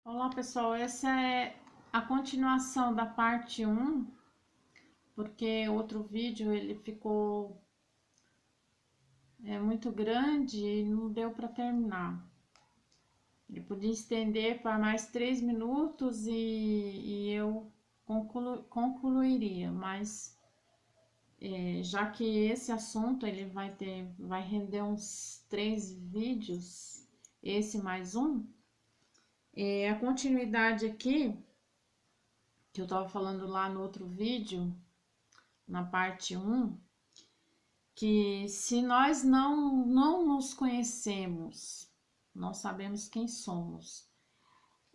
Olá pessoal, essa é a continuação da parte um, porque outro vídeo ele ficou muito grande e não deu para terminar. Ele podia estender para mais 3 minutos e eu concluiria, mas já que esse assunto ele vai render uns 3 vídeos, esse mais um, a continuidade aqui que eu estava falando lá no outro vídeo, na parte um, que se nós não nos conhecemos, nós sabemos quem somos,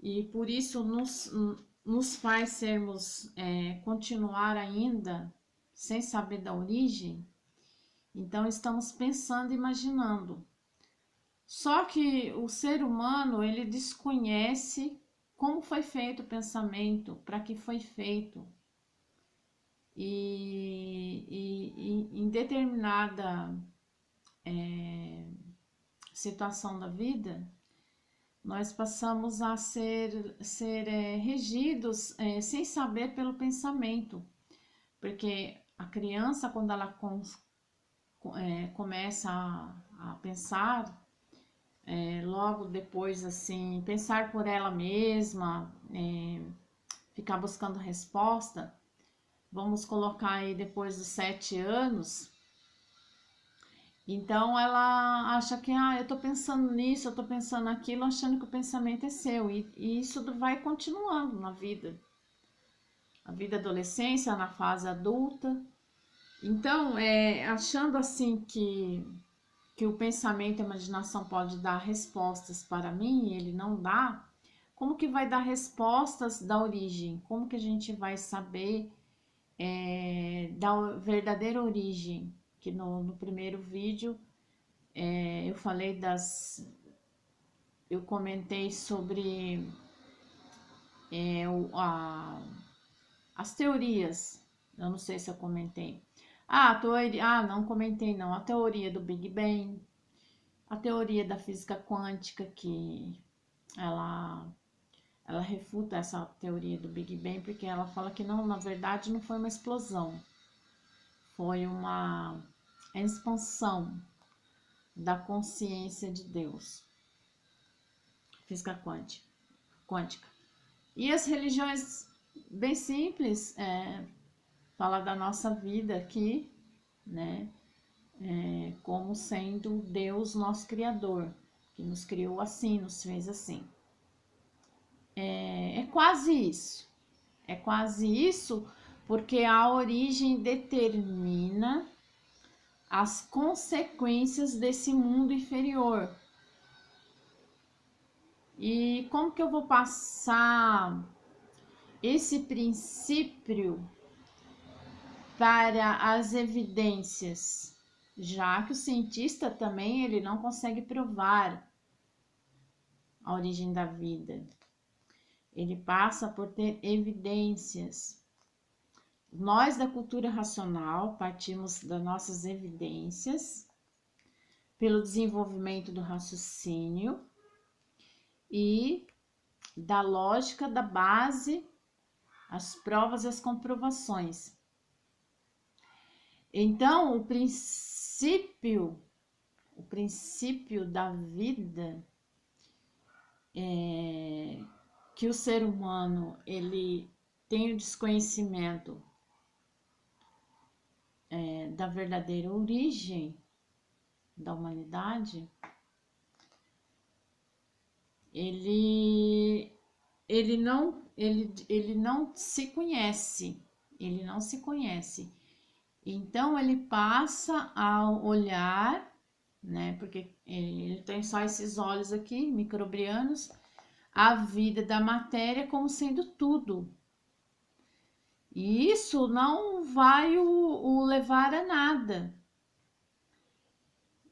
e por isso nos faz sermos, continuar ainda sem saber da origem, então estamos pensando, imaginando. Só que o ser humano, ele desconhece como foi feito o pensamento, para que foi feito. E em determinada situação da vida, nós passamos a ser regidos sem saber pelo pensamento, porque a criança, quando ela começa a pensar, logo depois, assim, pensar por ela mesma, ficar buscando resposta, vamos colocar aí depois dos 7 anos. Então ela acha que eu tô pensando nisso, eu tô pensando naquilo, achando que o pensamento é seu. E isso vai continuando na vida. A vida adolescência, na fase adulta. Então, achando assim que o pensamento e a imaginação pode dar respostas para mim, e ele não dá, como que vai dar respostas da origem? Como que a gente vai saber da verdadeira origem? Que no primeiro vídeo eu falei eu comentei sobre é, o- a- as teorias. Eu não sei se eu comentei. Não comentei não. A teoria do Big Bang, a teoria da física quântica, que ela, ela refuta essa teoria do Big Bang, porque ela fala que não, na verdade, não foi uma explosão, foi uma expansão da consciência de Deus. Física quântica. E as religiões bem simples, fala da nossa vida aqui, né? Como sendo Deus nosso Criador, que nos criou assim, nos fez assim. É quase isso. É quase isso, porque a origem determina as consequências desse mundo inferior. E como que eu vou passar esse princípio para as evidências, já que o cientista também ele não consegue provar a origem da vida. Ele passa por ter evidências. Nós da cultura racional partimos das nossas evidências pelo desenvolvimento do raciocínio e da lógica da base, as provas e as comprovações. Então, o princípio da vida que o ser humano ele tem o desconhecimento da verdadeira origem da humanidade, ele ele não se conhece, ele não se conhece. Então ele passa a olhar, né? Porque ele tem só esses olhos aqui, microbianos, a vida da matéria como sendo tudo. E isso não vai o levar a nada,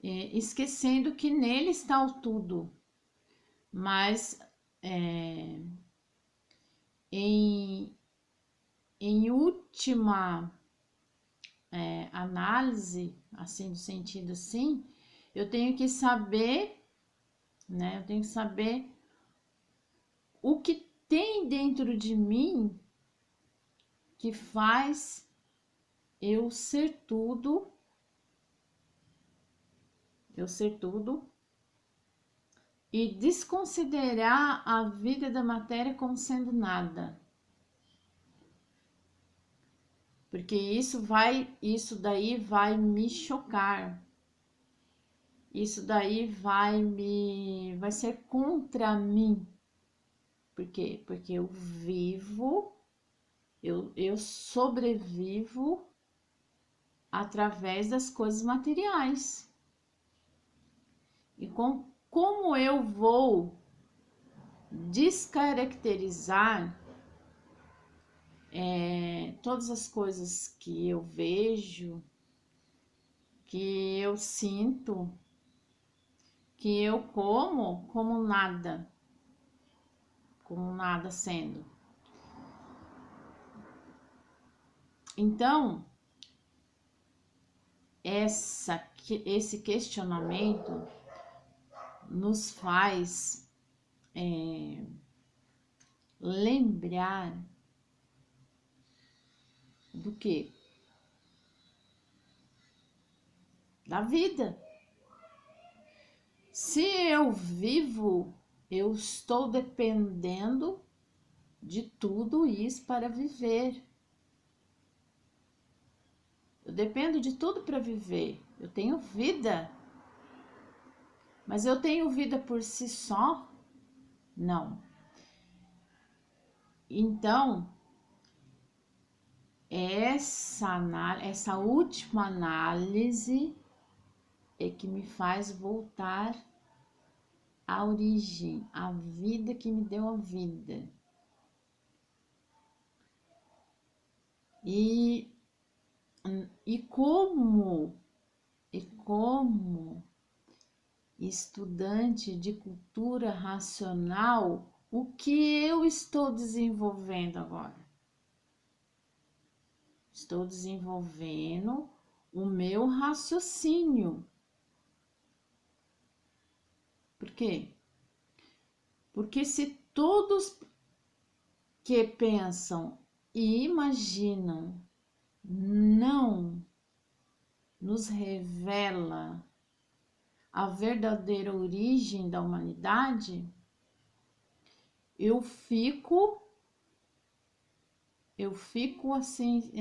esquecendo que nele está o tudo. Mas em, em última análise, assim, no sentido assim, eu tenho que saber, né? Eu tenho que saber o que tem dentro de mim que faz eu ser tudo, e desconsiderar a vida da matéria como sendo nada. Porque isso daí vai me chocar. Isso daí vai ser contra mim. Por quê? Porque eu vivo, eu sobrevivo através das coisas materiais. E como eu vou descaracterizar todas as coisas que eu vejo, que eu sinto, que eu como nada sendo. Então, esse questionamento nos faz lembrar do quê? Da vida. Se eu vivo, eu estou dependendo de tudo isso para viver. Eu dependo de tudo para viver. Eu tenho vida. Mas eu tenho vida por si só? Não. Então, essa última análise é que me faz voltar à origem, à vida que me deu a vida. E como estudante de cultura racional, o que eu estou desenvolvendo agora? Estou desenvolvendo o meu raciocínio. Por quê? Porque se todos que pensam e imaginam não nos revela a verdadeira origem da humanidade, eu fico assim,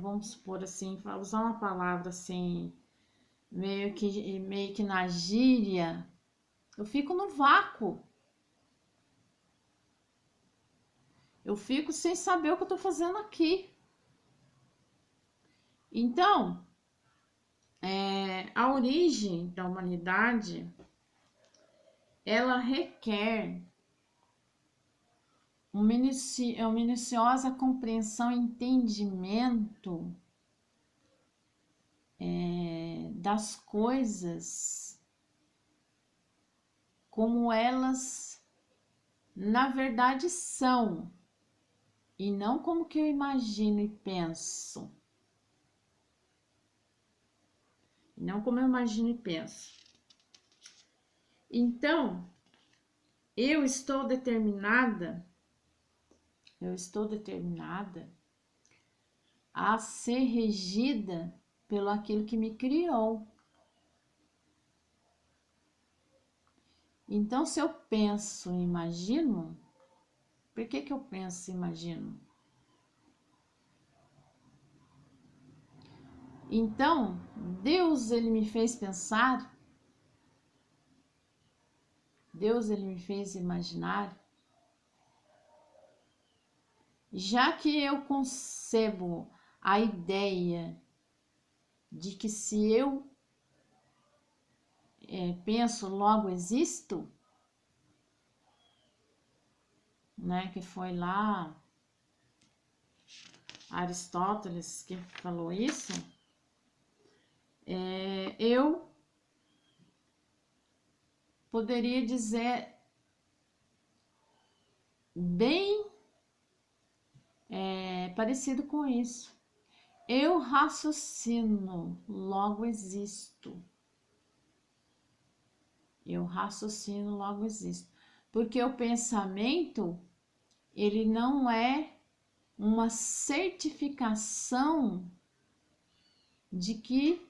vamos supor assim, para usar uma palavra assim, meio que na gíria, eu fico no vácuo. Eu fico sem saber o que eu estou fazendo aqui. Então, a origem da humanidade, ela requer uma minuciosa compreensão e entendimento das coisas como elas na verdade são, e não como que eu imagino e penso. Não como eu imagino e penso. Então, eu estou determinada a ser regida pelo aquilo que me criou. Então, se eu penso e imagino, por que eu penso e imagino? Então, Deus, ele me fez pensar, Deus, ele me fez imaginar, já que eu concebo a ideia de que se eu penso, logo existo, né? Que foi lá Aristóteles que falou isso. Eu poderia dizer bem parecido com isso. Eu raciocino, logo existo. Eu raciocino, logo existo. Porque o pensamento, ele não é uma certificação de que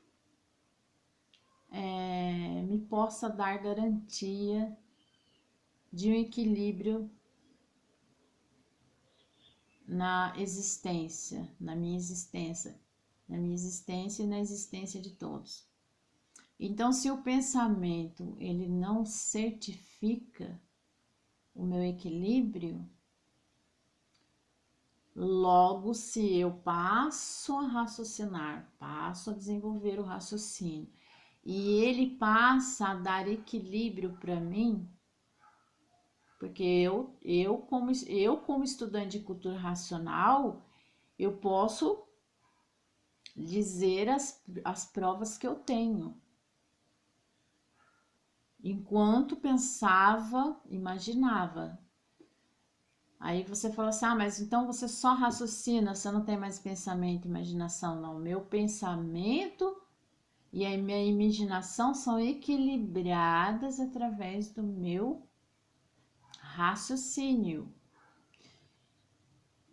me possa dar garantia de um equilíbrio na existência, na minha existência e na existência de todos. Então, se o pensamento ele não certifica o meu equilíbrio, logo, se eu passo a raciocinar, passo a desenvolver o raciocínio e ele passa a dar equilíbrio para mim, porque eu como estudante de cultura racional, eu posso dizer as provas que eu tenho. Enquanto pensava, imaginava. Aí você fala assim, mas então você só raciocina, você não tem mais pensamento, imaginação. Não, meu pensamento e a minha imaginação são equilibradas através do meu raciocínio.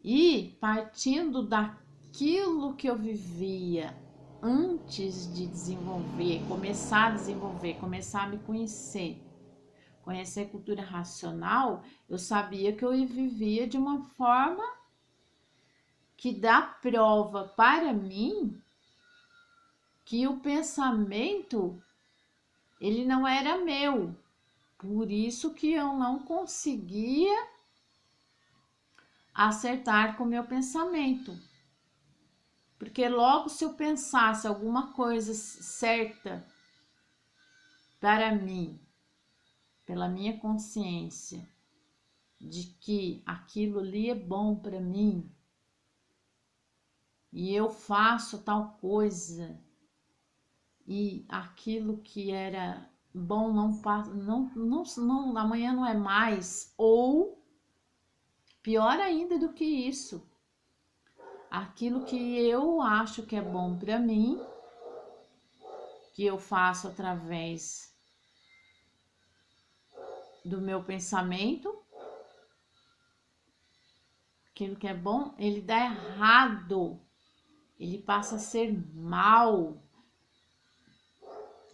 E partindo daquilo que eu vivia antes de desenvolver, começar a desenvolver, começar a me conhecer cultura racional, eu sabia que eu vivia de uma forma que dá prova para mim que o pensamento ele não era meu. Por isso que eu não conseguia acertar com o meu pensamento. Porque logo se eu pensasse alguma coisa certa para mim, pela minha consciência, de que aquilo ali é bom para mim, e eu faço tal coisa, e aquilo que era bom não amanhã não é mais, ou pior ainda do que isso, aquilo que eu acho que é bom para mim, que eu faço através do meu pensamento, aquilo que é bom, ele dá errado, ele passa a ser mal,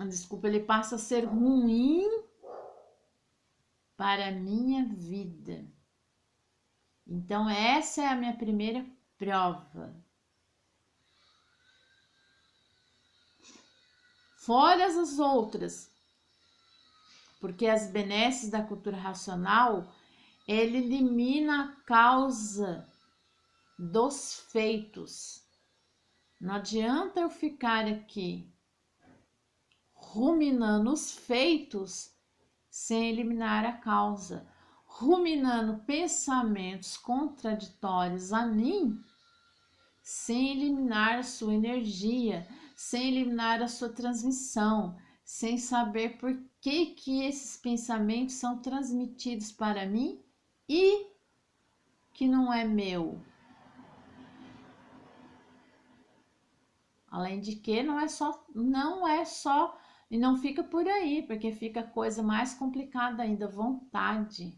desculpa, ele passa a ser ruim para a minha vida. Então, essa é a minha primeira prova. Fora as outras, porque as benesses da cultura racional, ele elimina a causa dos feitos. Não adianta eu ficar aqui ruminando os feitos sem eliminar a causa, ruminando pensamentos contraditórios a mim, sem eliminar a sua energia, sem eliminar a sua transmissão, sem saber por que esses pensamentos são transmitidos para mim e que não é meu. Além de que não é só, e não fica por aí, porque fica a coisa mais complicada ainda, vontade.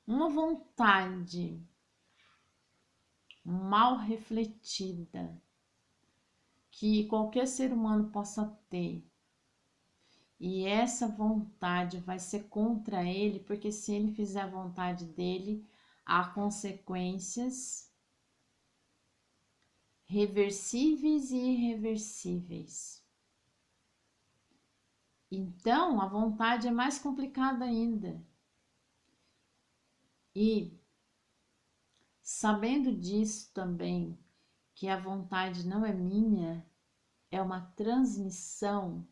Uma vontade mal refletida que qualquer ser humano possa ter. E essa vontade vai ser contra ele, porque se ele fizer a vontade dele, há consequências reversíveis e irreversíveis. Então, a vontade é mais complicada ainda. E sabendo disso também, que a vontade não é minha, é uma transmissão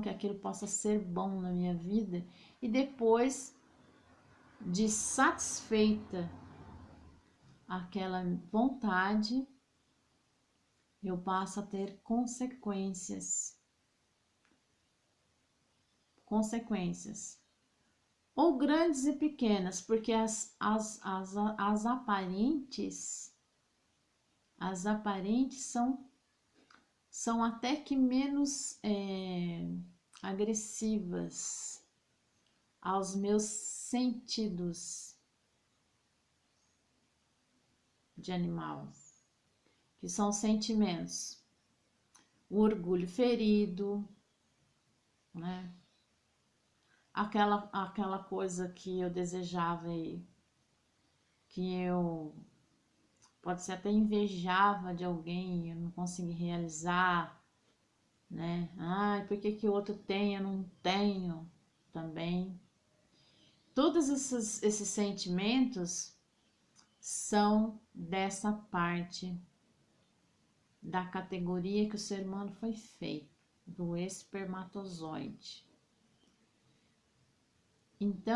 que aquilo possa ser bom na minha vida, e depois de satisfeita aquela vontade, eu passo a ter consequências, ou grandes e pequenas, porque as aparentes são até que menos agressivas aos meus sentidos de animal, que são sentimentos. O orgulho ferido, né? Aquela coisa que eu desejava e que eu pode ser até invejava de alguém, eu não consegui realizar, né? Ai, por que que o outro tem, eu não tenho também. Todos esses sentimentos são dessa parte da categoria que o ser humano foi feito, do espermatozoide. Então,